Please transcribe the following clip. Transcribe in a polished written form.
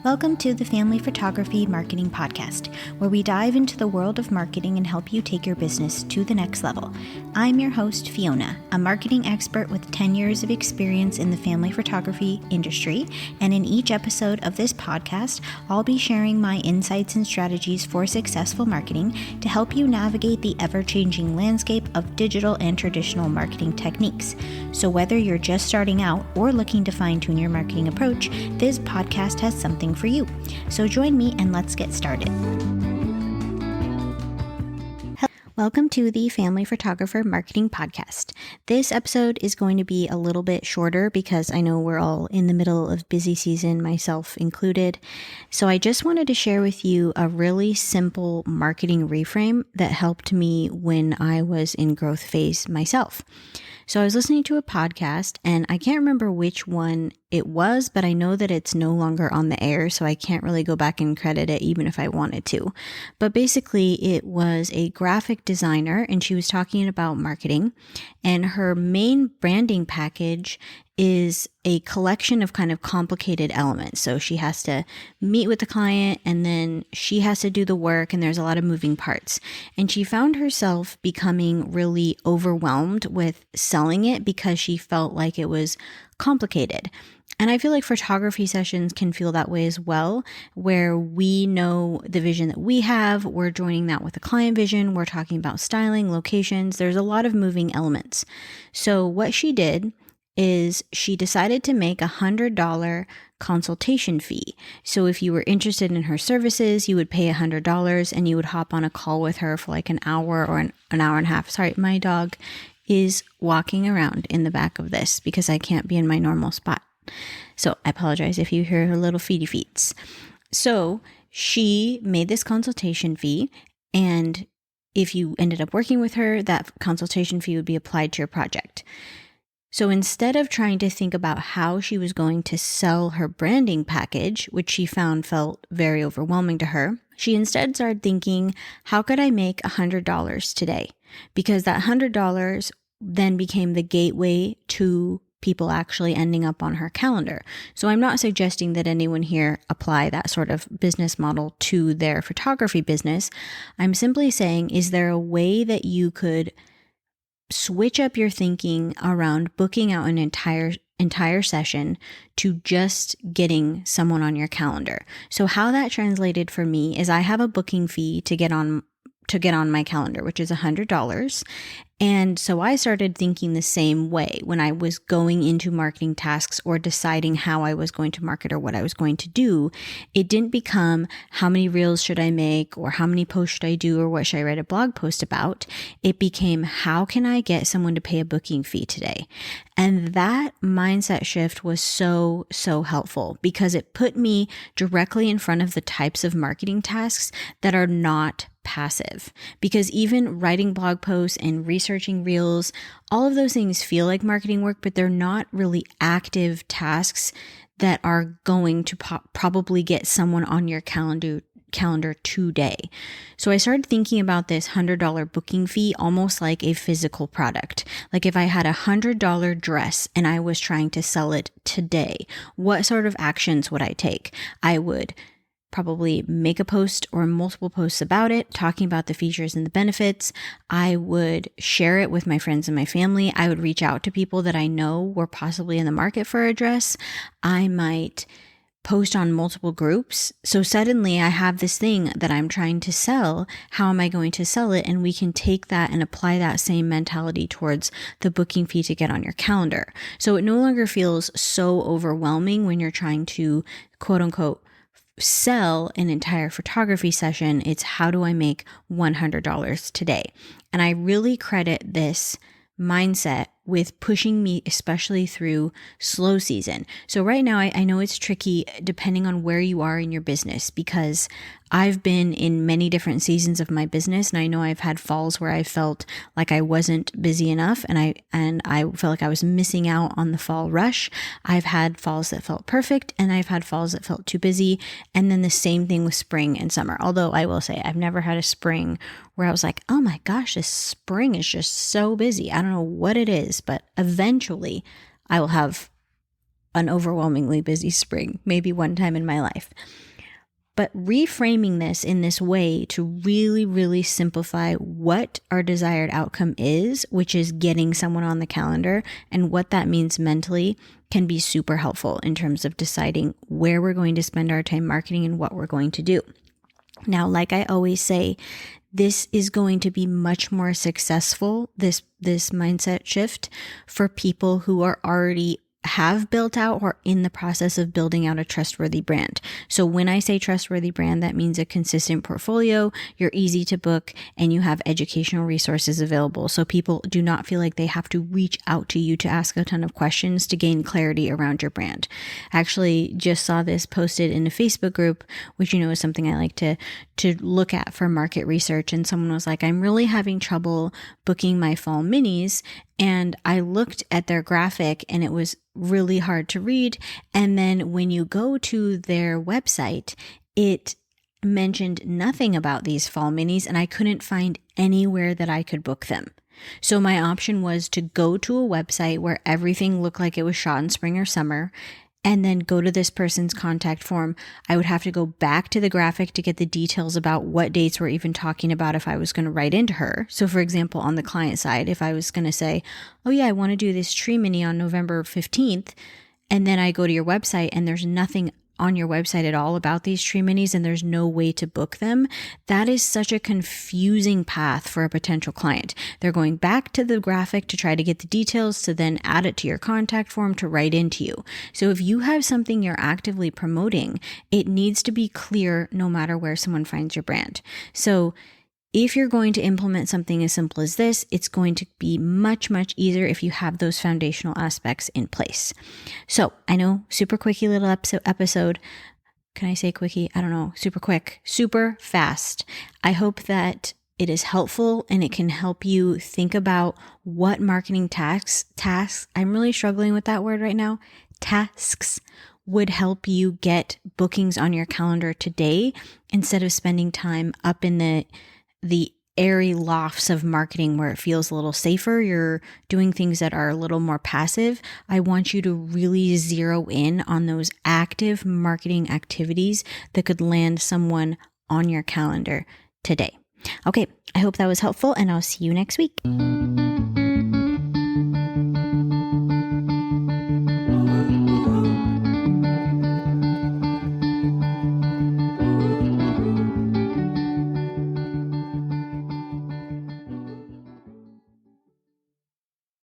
Welcome to the Family Photography Marketing Podcast, where we dive into the world of marketing and help you take your business to the next level. I'm your host, Fiona, a marketing expert with 10 years of experience in the family photography industry, and in each episode of this podcast, I'll be sharing my insights and strategies for successful marketing to help you navigate the ever-changing landscape of digital and traditional marketing techniques. So whether you're just starting out or looking to fine-tune your marketing approach, this podcast has something for you. So join me and let's get started. Welcome to the Family Photographer Marketing Podcast. This episode is going to be a little bit shorter because I know we're all in the middle of busy season, myself included. So I just wanted to share with you a really simple marketing reframe that helped me when I was in growth phase myself. So I was listening to a podcast and I can't remember which one it was, but I know that it's no longer on the air, so I can't really go back and credit it even if I wanted to. But basically it was a graphic designer and she was talking about marketing, and her main branding package is a collection of kind of complicated elements. So she has to meet with the client and then she has to do the work, and there's a lot of moving parts. And she found herself becoming really overwhelmed with selling it because she felt like it was complicated. And I feel like photography sessions can feel that way as well, where we know the vision that we have, we're joining that with a client vision, we're talking about styling, locations, there's a lot of moving elements. So what she did is she decided to make $100 consultation fee. So if you were interested in her services, you would pay $100 and you would hop on a call with her for like an hour or an hour and a half. Sorry, my dog is walking around in the back of this because I can't be in my normal spot. So I apologize if you hear her little feety feets. So she made this consultation fee, and if you ended up working with her, that consultation fee would be applied to your project. So instead of trying to think about how she was going to sell her branding package, which she found felt very overwhelming to her, she instead started thinking, how could I make $100 today? Because that $100 then became the gateway to people actually ending up on her calendar. So I'm not suggesting that anyone here apply that sort of business model to their photography business. I'm simply saying, is there a way that you could switch up your thinking around booking out an entire session to just getting someone on your calendar? So how that translated for me is I have a booking fee to get on my calendar, which is $100. And so I started thinking the same way when I was going into marketing tasks or deciding how I was going to market or what I was going to do. It didn't become how many reels should I make or how many posts should I do or what should I write a blog post about. It became, how can I get someone to pay a booking fee today? And that mindset shift was so helpful because it put me directly in front of the types of marketing tasks that are not passive. Because even writing blog posts and researching reels, all of those things feel like marketing work, but they're not really active tasks that are going to probably get someone on your calendar today. So I started thinking about this $100 booking fee almost like a physical product. Like if I had a $100 dress and I was trying to sell it today, what sort of actions would I take? I would probably make a post or multiple posts about it, talking about the features and the benefits. I would share it with my friends and my family. I would reach out to people that I know were possibly in the market for a dress. I might post on multiple groups. So suddenly I have this thing that I'm trying to sell. How am I going to sell it? And we can take that and apply that same mentality towards the booking fee to get on your calendar. So it no longer feels so overwhelming when you're trying to quote unquote sell an entire photography session. It's how do I make $100 today? And I really credit this mindset with pushing me, especially through slow season. So right now, I know it's tricky depending on where you are in your business, because I've been in many different seasons of my business, and I know I've had falls where I felt like I wasn't busy enough, and I felt like I was missing out on the fall rush. I've had falls that felt perfect, and I've had falls that felt too busy, and then the same thing with spring and summer. Although I will say I've never had a spring where I was like, oh my gosh, this spring is just so busy. I don't know what it is. this, but eventually I will have an overwhelmingly busy spring, maybe one time in my life. But reframing this in this way to really, really simplify what our desired outcome is, which is getting someone on the calendar, and what that means mentally, can be super helpful in terms of deciding where we're going to spend our time marketing and what we're going to do. Now, like I always say, this is going to be much more successful, this mindset shift, for people who are already have built out or in the process of building out a trustworthy brand. So when I say trustworthy brand, that means a consistent portfolio, you're easy to book, and you have educational resources available. So people do not feel like they have to reach out to you to ask a ton of questions to gain clarity around your brand. Actually, just saw this posted in a Facebook group, which is something I like to look at for market research. And someone was like, I'm really having trouble booking my fall minis. And I looked at their graphic and it was really hard to read. And then when you go to their website, it mentioned nothing about these fall minis, and I couldn't find anywhere that I could book them. So my option was to go to a website where everything looked like it was shot in spring or summer, and then go to this person's contact form. I would have to go back to the graphic to get the details about what dates we're even talking about if I was going to write into her. So for example, on the client side, if I was going to say, oh yeah, I want to do this tree mini on November 15th, and then I go to your website and there's nothing on your website at all about these tree minis and there's no way to book them, that is such a confusing path for a potential client. They're going back to the graphic to try to get the details to then add it to your contact form to write into you. So if you have something you're actively promoting, it needs to be clear no matter where someone finds your brand. So if you're going to implement something as simple as this, it's going to be much, much easier if you have those foundational aspects in place. So I know, super quickie little episode. Can I say quickie? I don't know. Super quick, super fast. I hope that it is helpful and it can help you think about what marketing tasks, I'm really struggling with that word right now, tasks would help you get bookings on your calendar today instead of spending time up in the airy lofts of marketing where it feels a little safer. You're doing things that are a little more passive. I want you to really zero in on those active marketing activities that could land someone on your calendar today. Okay, I hope that was helpful, and I'll see you next week.